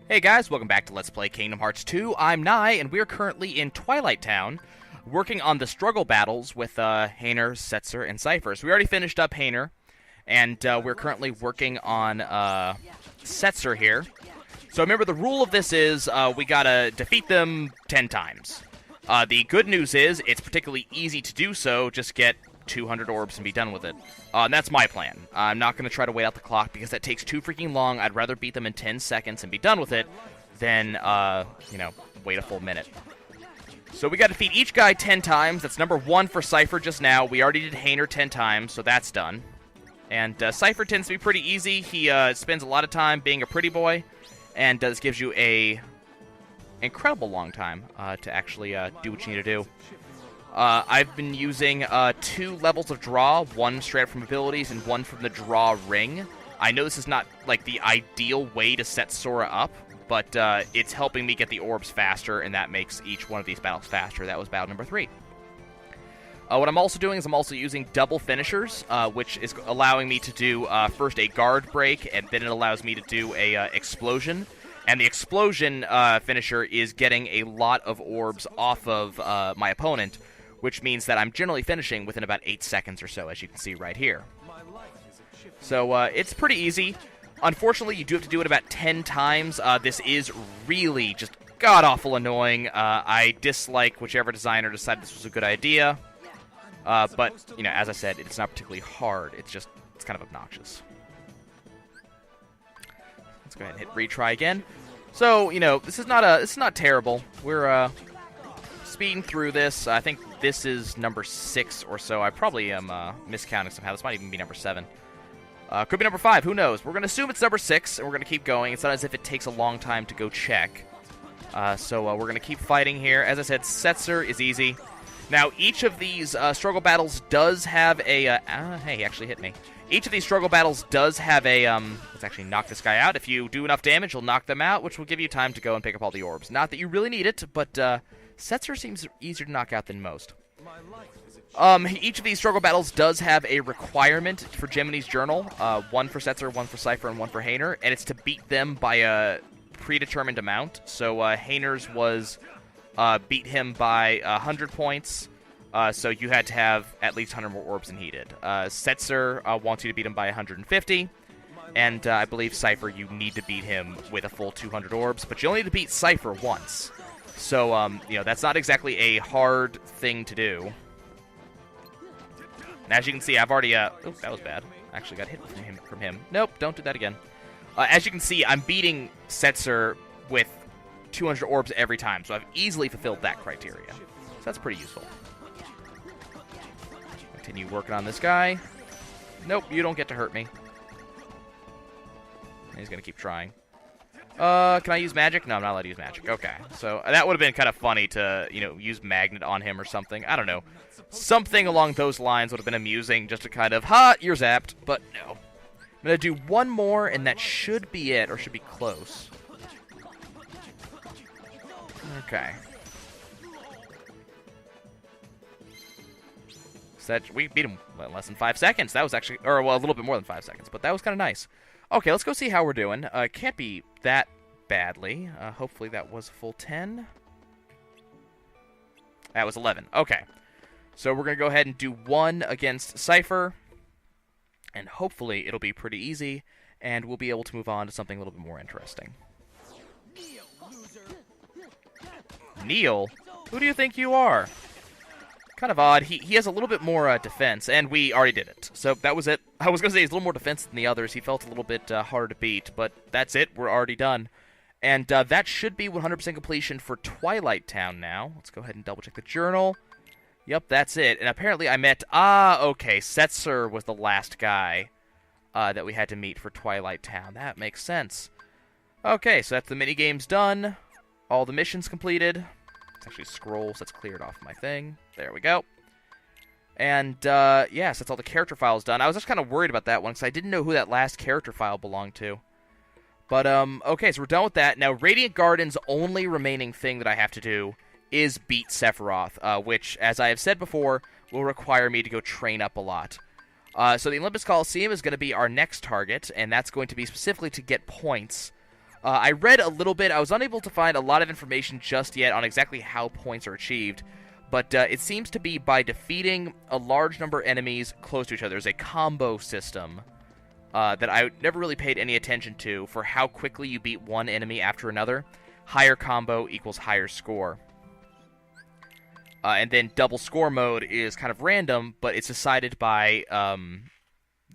Hey guys, welcome back to Let's Play Kingdom Hearts 2. I'm Nai, and we're currently in Twilight Town, working on the struggle battles with Hayner, Setzer, and Seifer. So we already finished up Hayner, and we're currently working on Setzer here. So remember, the rule of this is we gotta defeat them 10 times. The good news is, it's particularly easy to do so, just get 200 orbs and be done with it. And that's my plan. I'm not going to try to wait out the clock because that takes too freaking long. I'd rather beat them in 10 seconds and be done with it than, wait a full minute. So we got to defeat each guy 10 times. That's number 1 for Seifer just now. We already did Hayner 10 times, so that's done. And Seifer tends to be pretty easy. He spends a lot of time being a pretty boy, and this gives you a incredible long time to actually do what you need to do. I've been using 2 levels of draw, one straight up from abilities and one from the draw ring. I know this is not like the ideal way to set Sora up, but it's helping me get the orbs faster, and that makes each one of these battles faster. That was battle number 3. What I'm also doing is I'm also using double finishers, which is allowing me to do first a guard break, and then it allows me to do a explosion. And the explosion finisher is getting a lot of orbs off of my opponent, which means that I'm generally finishing within about 8 seconds or so, as you can see right here. So it's pretty easy. Unfortunately, you do have to do it about 10 times. This is really just god-awful annoying. I dislike whichever designer decided this was a good idea. But, as I said, it's not particularly hard. It's kind of obnoxious. Let's go ahead and hit retry again. So, this is not terrible. We're speeding through this. I think this is number 6 or so. I probably am miscounting somehow. This might even be number 7. Could be number 5. Who knows? We're going to assume it's number 6, and we're going to keep going. It's not as if it takes a long time to go check. So we're going to keep fighting here. As I said, Setzer is easy. Now, each of these struggle battles does have a... hey, he actually hit me. Each of these struggle battles does have a... let's actually knock this guy out. If you do enough damage, you'll knock them out, which will give you time to go and pick up all the orbs. Not that you really need it, but... Setzer seems easier to knock out than most. Each of these struggle battles does have a requirement for Gemini's Journal. One for Setzer, one for Seifer, and one for Hayner. And it's to beat them by a predetermined amount. So Hayner's was beat him by 100 points. So you had to have at least 100 more orbs than he did. Setzer wants you to beat him by 150. And I believe Seifer, you need to beat him with a full 200 orbs. But you only need to beat Seifer once. So, that's not exactly a hard thing to do. And as you can see, I've already, oh, that was bad. I actually got hit from him. Nope, don't do that again. As you can see, I'm beating Setzer with 200 orbs every time, so I've easily fulfilled that criteria. So that's pretty useful. Continue working on this guy. Nope, you don't get to hurt me. He's gonna keep trying. Can I use magic? No, I'm not allowed to use magic. Okay, so that would have been kind of funny to, use magnet on him or something. I don't know. Something along those lines would have been amusing, just to kind of, ha, you're zapped. But no. I'm going to do one more, and that should be it, or should be close. Okay. So we beat him in less than 5 seconds. That was actually, or, well, a little bit more than 5 seconds, but that was kind of nice. Okay, let's go see how we're doing. Can't be that badly. Hopefully that was a full 10. That was 11. Okay. So we're going to go ahead and do 1 against Seifer. And hopefully it'll be pretty easy. And we'll be able to move on to something a little bit more interesting. Neil? Who do you think you are? Kind of odd. He has a little bit more defense, and we already did it. So that was it. I was going to say he's a little more defense than the others. He felt a little bit harder to beat, but that's it. We're already done. And that should be 100% completion for Twilight Town now. Let's go ahead and double-check the journal. Yep, that's it. And apparently I met... okay. Setzer was the last guy that we had to meet for Twilight Town. That makes sense. Okay, so that's the minigames done. All the missions completed. Actually scroll, so that's cleared off my thing. There we go. And, yes, that's all the character files done. I was just kind of worried about that one, because I didn't know who that last character file belonged to. But, okay, so we're done with that. Now, Radiant Garden's only remaining thing that I have to do is beat Sephiroth, which, as I have said before, will require me to go train up a lot. So the Olympus Coliseum is going to be our next target, and that's going to be specifically to get points I read a little bit. I was unable to find a lot of information just yet on exactly how points are achieved, but it seems to be by defeating a large number of enemies close to each other. There's a combo system that I never really paid any attention to for how quickly you beat one enemy after another. Higher combo equals higher score. And then double score mode is kind of random, but it's decided by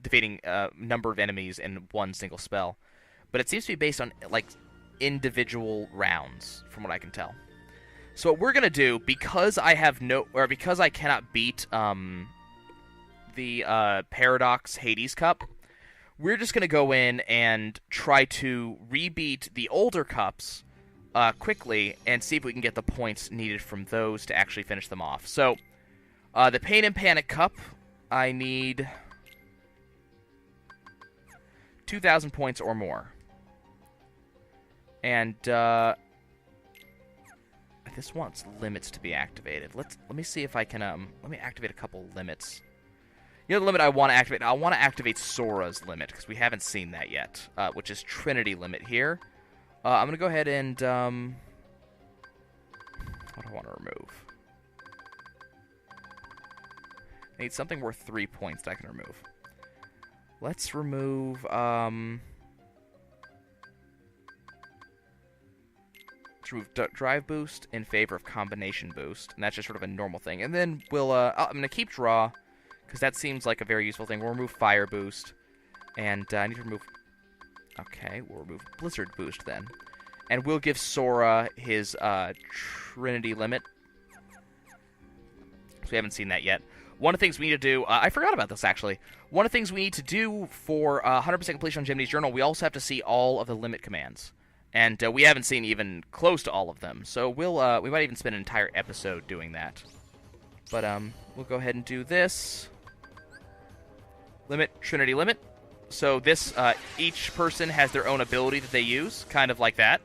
defeating a number of enemies in one single spell. But it seems to be based on like individual rounds, from what I can tell. So what we're gonna do, because I cannot beat the Paradox Hades Cup, we're just gonna go in and try to rebeat the older cups quickly and see if we can get the points needed from those to actually finish them off. So, the Pain and Panic Cup, I need 2,000 points or more. And, this wants limits to be activated. Let me see if I can, let me activate a couple limits. You know the limit I want to activate? I want to activate Sora's limit, because we haven't seen that yet, which is Trinity limit here. I'm going to go ahead and, what do I want to remove? I need something worth 3 points that I can remove. Let's remove, Drive Boost in favor of Combination Boost, and that's just sort of a normal thing. And then we'll, I'm going to keep Draw, because that seems like a very useful thing. We'll remove Fire Boost, and I need to remove... Okay, we'll remove Blizzard Boost then. And we'll give Sora his Trinity limit. So we haven't seen that yet. One of the things we need to do... I forgot about this, actually. One of the things we need to do for 100% completion on Jiminy's Journal, we also have to see all of the limit commands. And we haven't seen even close to all of them. So we'll we might even spend an entire episode doing that. But we'll go ahead and do this. Limit, Trinity limit. So this, each person has their own ability that they use, kind of like that.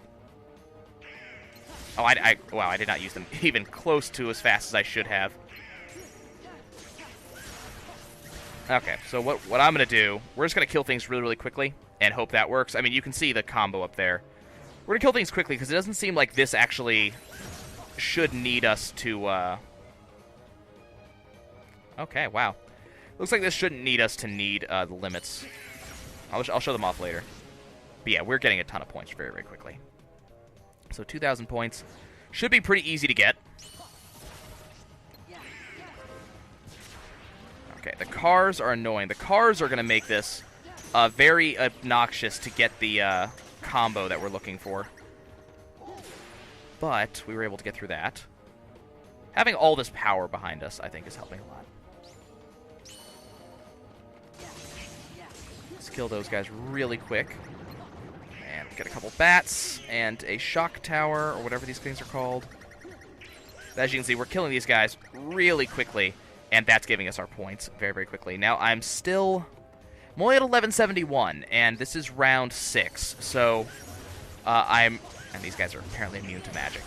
Oh, wow, I did not use them even close to as fast as I should have. Okay, so what I'm going to do, we're just going to kill things really, really quickly and hope that works. I mean, you can see the combo up there. We're going to kill things quickly because it doesn't seem like this actually should need us to, Okay, wow. Looks like this shouldn't need us to need the limits. I'll show them off later. But yeah, we're getting a ton of points very, very quickly. So 2,000 points. Should be pretty easy to get. Okay, the cars are annoying. The cars are going to make this very obnoxious to get the combo that we're looking for. But we were able to get through that. Having all this power behind us, I think, is helping a lot. Kill those guys really quick. And get a couple bats and a shock tower, or whatever these things are called. As you can see, we're killing these guys really quickly, and that's giving us our points very, very quickly. Now, I'm only at 1171, and this is round 6, so and these guys are apparently immune to magic.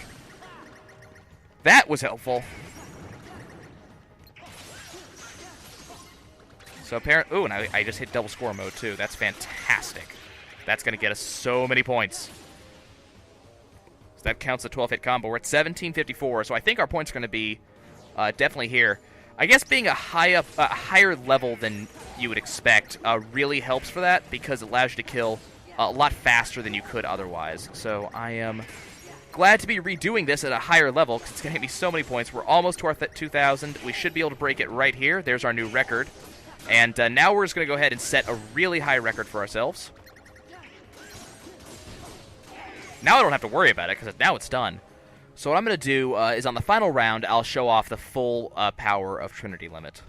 That was helpful. So apparently, ooh, and I just hit double score mode too. That's fantastic. That's going to get us so many points. So that counts a 12-hit combo. We're at 1754, so I think our points are going to be definitely here. I guess being a higher level than you would expect really helps for that because it allows you to kill a lot faster than you could otherwise. So I am glad to be redoing this at a higher level because it's going to give me so many points. We're almost to our 2,000. We should be able to break it right here. There's our new record. And now we're just going to go ahead and set a really high record for ourselves. Now I don't have to worry about it, because now it's done. So what I'm going to do is on the final round, I'll show off the full power of Trinity Limit.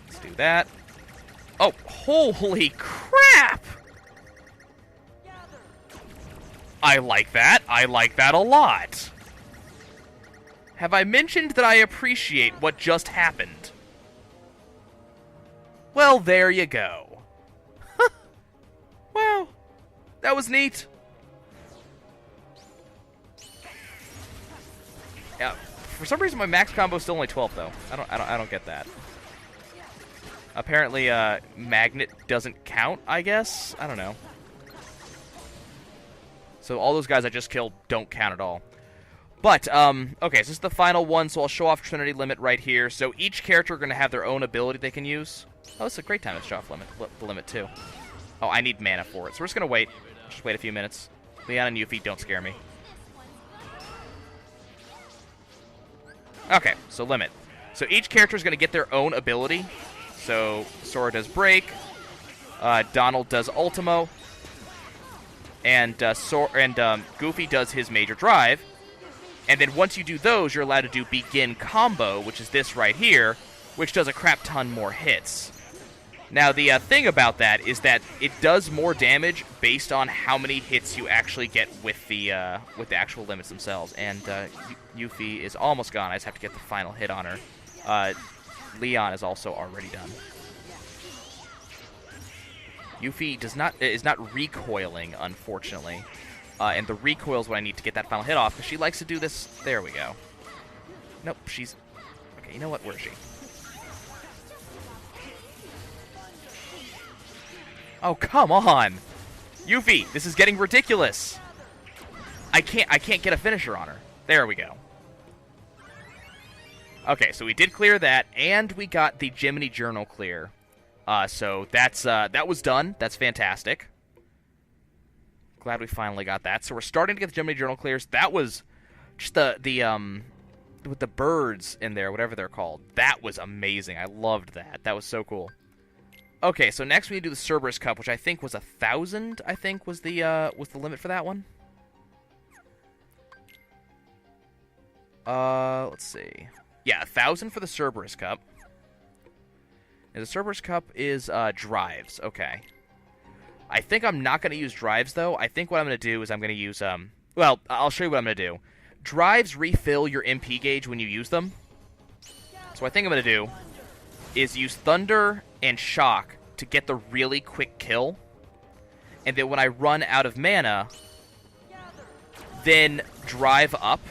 Let's do that. Oh, holy crap! I like that. I like that a lot. Have I mentioned that I appreciate what just happened? Well, there you go. Wow, that was neat. Yeah, for some reason my max combo is still only 12 though. I don't get that. Apparently, Magnet doesn't count, I guess? I don't know. So all those guys I just killed don't count at all. But, okay, so this is the final one, so I'll show off Trinity Limit right here. So each character are going to have their own ability they can use. Oh, it's a great time to show off the limit, too. Oh, I need mana for it, so we're just going to wait. Just wait a few minutes. Leon and Yuffie, don't scare me. Okay, so limit. So each character is going to get their own ability. So Sora does Break, Donald does Ultimo, and Goofy does his Major Drive. And then once you do those, you're allowed to do Begin Combo, which is this right here, which does a crap ton more hits. Now, the thing about that is that it does more damage based on how many hits you actually get with the actual limits themselves. And Yuffie is almost gone. I just have to get the final hit on her. Leon is also already done. Yuffie is not recoiling, unfortunately. And the recoil is what I need to get that final hit off, because she likes to do this. There we go. Nope, she's... Okay, you know what? Where is she? Oh, come on! Yuffie, this is getting ridiculous! I can't get a finisher on her. There we go. Okay, so we did clear that, and we got the Jiminy Journal clear. So that's that was done. That's fantastic. Glad we finally got that. So we're starting to get the Jiminy Journal clears. That was just with the birds in there, whatever they're called. That was amazing. I loved that. That was so cool. Okay, so next we need to do the Cerberus Cup, which I think was 1,000. I think was the limit for that one. Let's see. Yeah, 1,000 for the Cerberus Cup. And the Cerberus Cup is drives. Okay. I think I'm not going to use drives, though. I think what I'm going to do is I'm going to use... Well, I'll show you what I'm going to do. Drives refill your MP gauge when you use them. So what I think I'm going to do is use Thunder and Shock to get the really quick kill. And then when I run out of mana, then drive up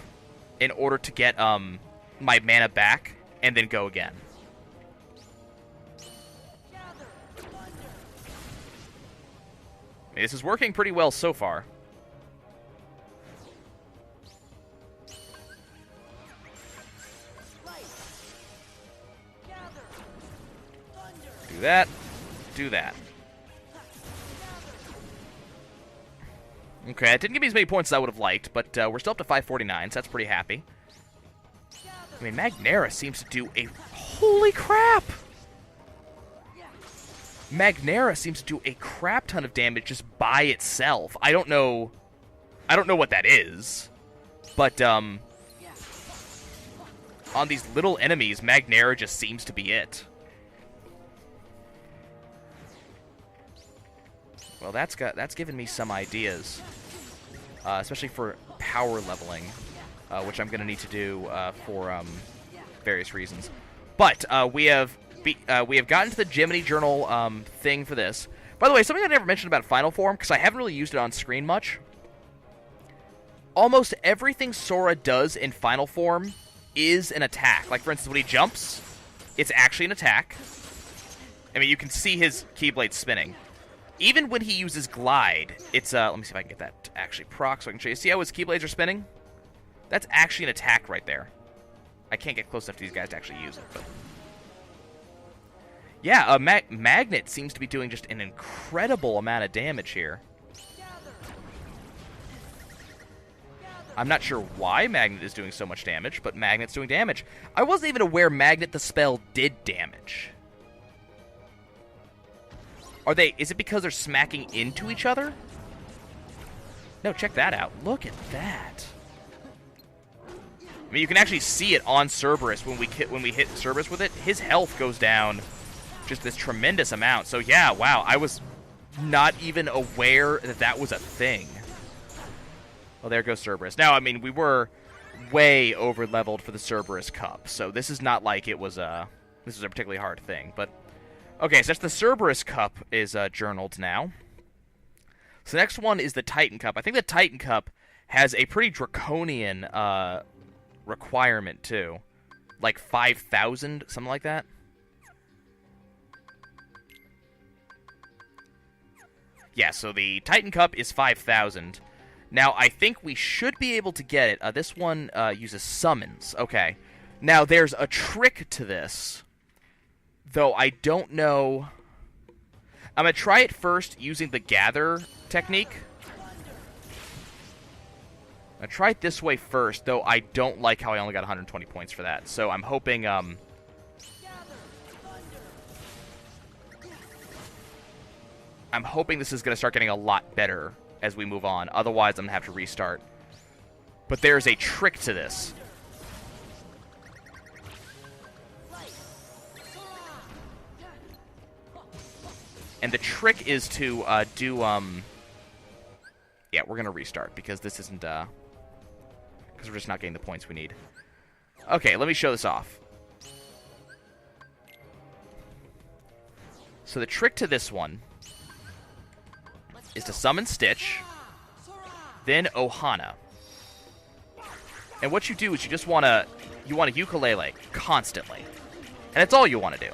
in order to get my mana back, and then go again. I mean, this is working pretty well so far. Do that. Do that. Okay, it didn't give me as many points as I would have liked, but we're still up to 549, so that's pretty happy. I mean, Magnera seems to do a... Holy crap! Magnera seems to do a crap ton of damage just by itself. I don't know what that is. But, on these little enemies, Magnera just seems to be it. Well, that's given me some ideas. Especially for power leveling. Which I'm going to need to do for various reasons. But we have gotten to the Jiminy Journal thing for this. By the way, something I never mentioned about Final Form, because I haven't really used it on screen much. Almost everything Sora does in Final Form is an attack. Like, for instance, when he jumps, it's actually an attack. I mean, you can see his Keyblade spinning. Even when he uses Glide, it's... let me see if I can get that to actually proc so I can show you. See how his Keyblades are spinning? That's actually an attack right there. I can't get close enough to these guys to actually use it, but... Yeah, Magnet seems to be doing just an incredible amount of damage here. I'm not sure why Magnet is doing so much damage, but Magnet's doing damage. I wasn't even aware Magnet the spell did damage. Is it because they're smacking into each other? No, check that out. Look at that. I mean, you can actually see it on Cerberus when we hit Cerberus with it. His health goes down just this tremendous amount. So yeah, wow, I was not even aware that that was a thing. Well, there goes Cerberus. Now, I mean, we were way over-leveled for the Cerberus Cup, so this is not like it was a particularly hard thing. But okay, so that's the Cerberus Cup is journaled now. So the next one is the Titan Cup. I think the Titan Cup has a pretty draconian requirement too, like 5,000, something like that. Yeah, so the Titan Cup is 5,000. Now, I think we should be able to get it. This one uses summons. Okay. Now, there's a trick to this, though I don't know. I'm going to try it first using the gather technique. I try it this way first, though I don't like how I only got 120 points for that. So I'm hoping, I'm hoping this is going to start getting a lot better as we move on. Otherwise, I'm going to have to restart. But there's a trick to this. And the trick is to yeah, we're going to restart because this isn't, because we're just not getting the points we need. Okay, let me show this off. So the trick to this one is to summon Stitch, then Ohana. And what you do is you just want to ukulele constantly. And that's all you want to do.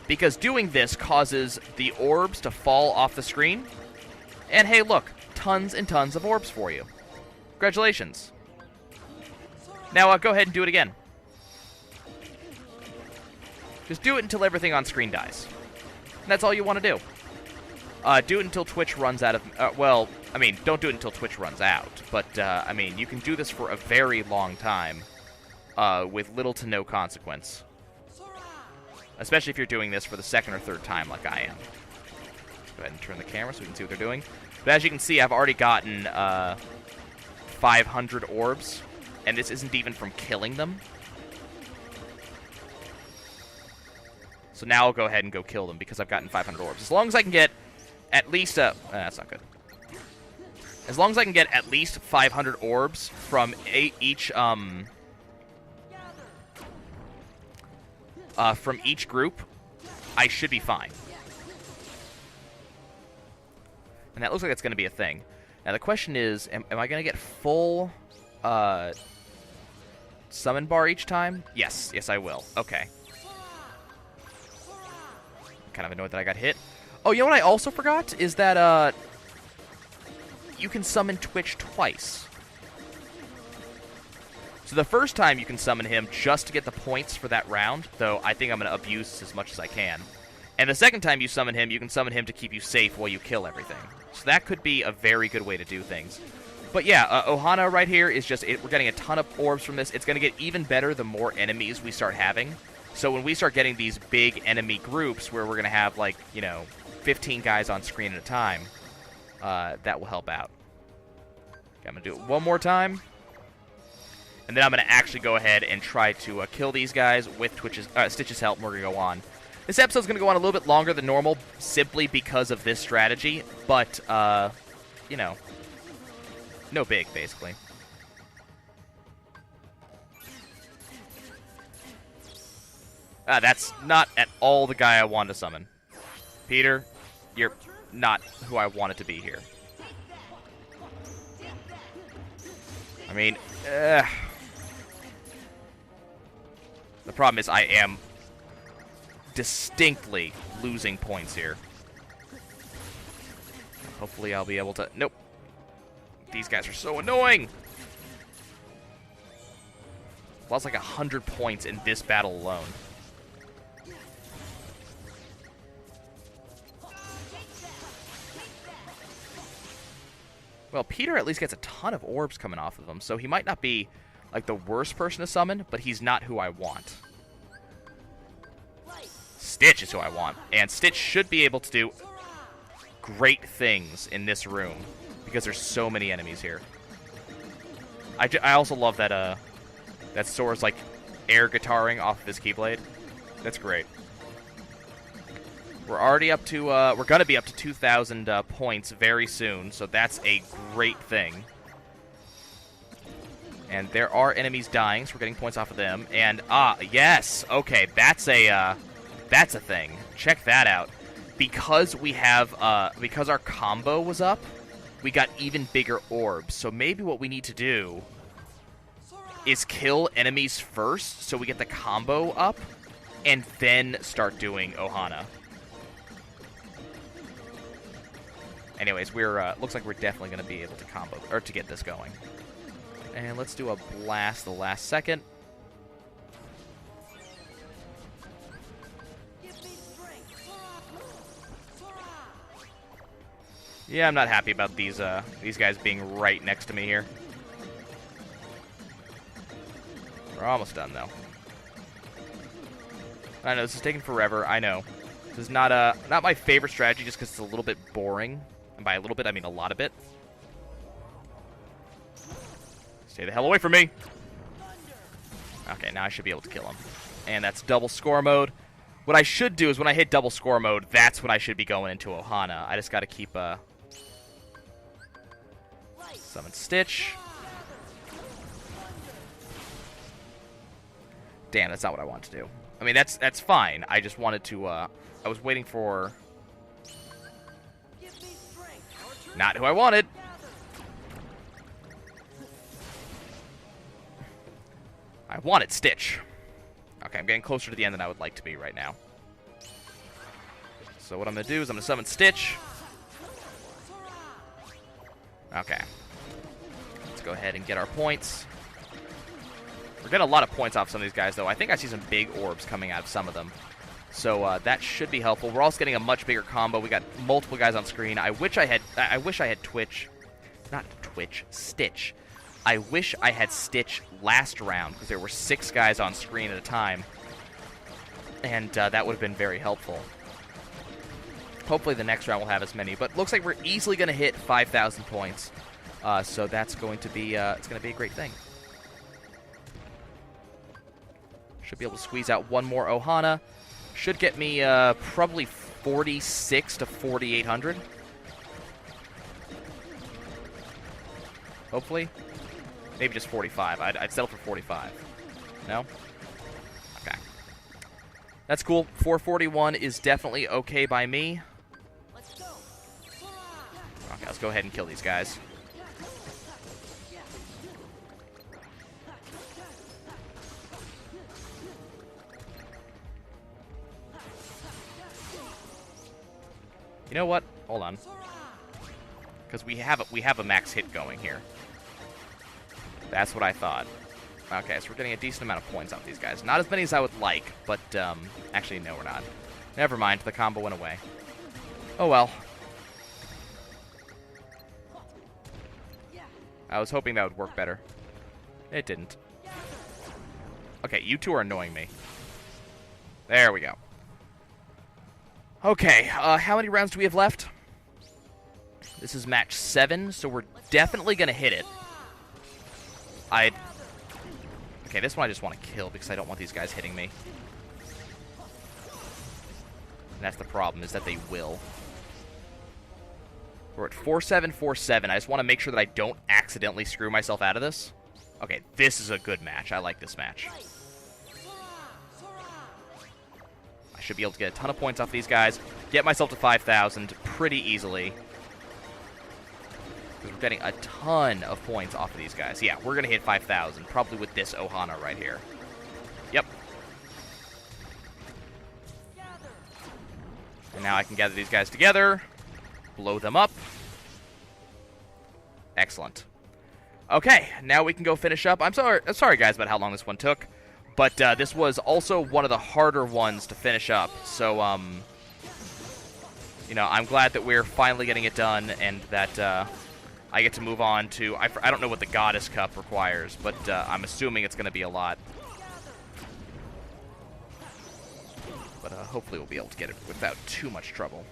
Because doing this causes the orbs to fall off the screen. And hey, look, tons and tons of orbs for you. Congratulations. Now go ahead and do it again. Just do it until everything on screen dies. And that's all you want to do. Do it until Twitch runs out of... well, I mean, don't do it until Twitch runs out. But, I mean, you can do this for a very long time with little to no consequence. Especially if you're doing this for the second or third time like I am. Go ahead and turn the camera so we can see what they're doing. But as you can see, I've already gotten 500 orbs. And this isn't even from killing them. So now I'll go ahead and go kill them because I've gotten 500 orbs. As long as I can get at least... that's not good. As long as I can get at least 500 orbs from each group, I should be fine. And that looks like it's going to be a thing. Now the question is, am I going to get full summon bar each time? Yes, I will. Okay. I'm kind of annoyed that I got hit. Oh, you know what I also forgot? Is that you can summon Twitch twice. So the first time you can summon him just to get the points for that round, though I think I'm going to abuse as much as I can. And the second time you summon him, you can summon him to keep you safe while you kill everything. So that could be a very good way to do things. But yeah, Ohana right here is just... we're getting a ton of orbs from this. It's going to get even better the more enemies we start having. So when we start getting these big enemy groups where we're going to have, like, 15 guys on screen at a time, that will help out. Okay, I'm going to do it one more time. And then I'm going to actually go ahead and try to kill these guys with Stitch's help, and we're going to go on. This episode's going to go on a little bit longer than normal simply because of this strategy, but, no big, basically. That's not at all the guy I wanted to summon. Peter, you're not who I wanted to be here. I mean, the problem is I am distinctly losing points here. Hopefully I'll be able to... Nope. These guys are so annoying! Lost like 100 points in this battle alone. Well, Peter at least gets a ton of orbs coming off of him, so he might not be, like, the worst person to summon, but he's not who I want. Stitch is who I want, and Stitch should be able to do great things in this room, because there's so many enemies here. I also love that, that Sora's, like, air guitaring off of his Keyblade. That's great. We're already up to, we're going to be up to 2,000 points very soon, so that's a great thing. And there are enemies dying, so we're getting points off of them. And, yes, okay, that's a thing. Check that out. Because we have, because our combo was up, we got even bigger orbs. So maybe what we need to do is kill enemies first, so we get the combo up, and then start doing Ohana. Anyways, we're looks like we're definitely going to be able to combo, or to get this going. And let's do a blast the last second. Yeah, I'm not happy about these guys being right next to me here. We're almost done, though. I know, this is taking forever. I know. This is not my favorite strategy just because it's a little bit boring. And by a little bit, I mean a lot of it. Stay the hell away from me! Okay, now I should be able to kill him. And that's double score mode. What I should do is when I hit double score mode, that's when I should be going into Ohana. I just gotta keep, Summon Stitch. Damn, that's not what I wanted to do. I mean, that's fine. I just wanted to, I was waiting for... Not who I wanted. I wanted Stitch. Okay, I'm getting closer to the end than I would like to be right now. So what I'm going to do is I'm going to summon Stitch. Okay. Let's go ahead and get our points. We're getting a lot of points off some of these guys, though. I think I see some big orbs coming out of some of them. So that should be helpful. We're also getting a much bigger combo. We got multiple guys on screen. I wish I had Twitch. Not Twitch. Stitch. I wish I had Stitch last round, because there were 6 guys on screen at a time. And that would have been very helpful. Hopefully the next round will have as many. But looks like we're easily going to hit 5,000 points. So that's going to be it's going to be a great thing. Should be able to squeeze out one more Ohana. Should get me probably 46 to 4,800. Hopefully. Maybe just 45. I'd settle for 45. No? Okay. That's cool. 441 is definitely okay by me. Okay, let's go ahead and kill these guys. You know what? Hold on. Because we have a max hit going here. That's what I thought. Okay, so we're getting a decent amount of points off these guys. Not as many as I would like, but actually, no, we're not. Never mind, the combo went away. Oh well. I was hoping that would work better. It didn't. Okay, you two are annoying me. There we go. Okay, how many rounds do we have left? This is match 7, so we're definitely going to hit it. Okay, this one I just want to kill because I don't want these guys hitting me. And that's the problem, is that they will. We're at 4-7-4-7. I just want to make sure that I don't accidentally screw myself out of this. Okay, this is a good match. I like this match. I should be able to get a ton of points off these guys. Get myself to 5,000 pretty easily. Because we're getting a ton of points off of these guys. Yeah, we're going to hit 5,000, probably with this Ohana right here. Yep. And now I can gather these guys together, blow them up. Excellent. Okay, now we can go finish up. I'm sorry guys about how long this one took, but this was also one of the harder ones to finish up. So, you know, I'm glad that we're finally getting it done and that I get to move on to... I don't know what the Goddess Cup requires, but I'm assuming it's going to be a lot. But hopefully we'll be able to get it without too much trouble.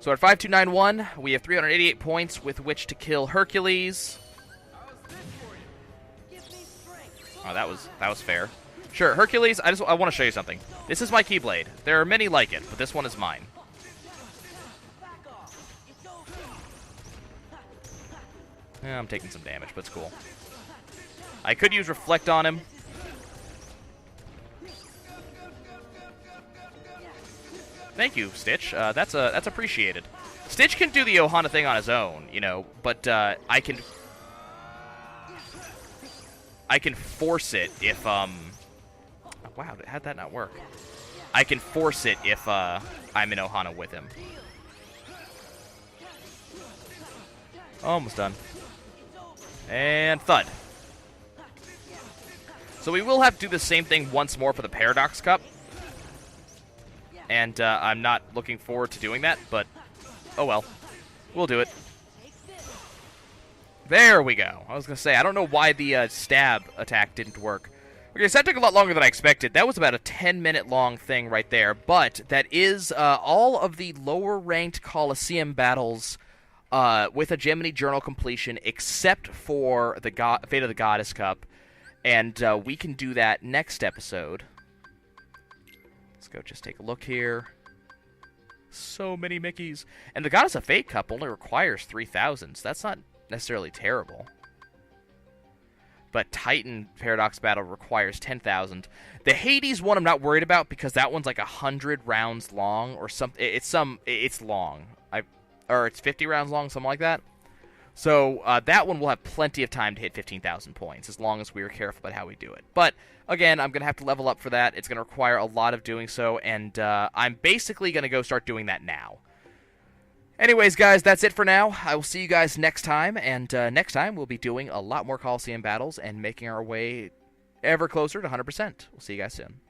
So at 5291, we have 388 points with which to kill Hercules. Oh, that was fair. Sure, Hercules, I want to show you something. This is my Keyblade. There are many like it, but this one is mine. Yeah, I'm taking some damage, but it's cool. I could use Reflect on him. Thank you, Stitch. That's appreciated. Stitch can do the Ohana thing on his own, you know, but I can force it if oh, wow, how'd that not work? I can force it if I'm in Ohana with him. Almost done. And thud. So we will have to do the same thing once more for the Paradox Cup. And I'm not looking forward to doing that, but oh well. We'll do it. There we go. I was going to say, I don't know why the stab attack didn't work. Okay, so that took a lot longer than I expected. That was about a 10-minute long thing right there. But that is all of the lower-ranked Coliseum battles with a Gemini Journal completion, except for the Fate of the Goddess Cup. And we can do that next episode. Let's go just take a look here. So many Mickeys. And the Goddess of Fate Cup only requires 3,000, so that's not necessarily terrible. But Titan Paradox Battle requires 10,000. The Hades one I'm not worried about because that one's like 100 rounds long or something. It's long. Or it's 50 rounds long, something like that. So that one will have plenty of time to hit 15,000 points as long as we are careful about how we do it. But again, I'm going to have to level up for that. It's going to require a lot of doing so, and I'm basically going to go start doing that now. Anyways, guys, that's it for now. I will see you guys next time, and next time we'll be doing a lot more Coliseum battles and making our way ever closer to 100%. We'll see you guys soon.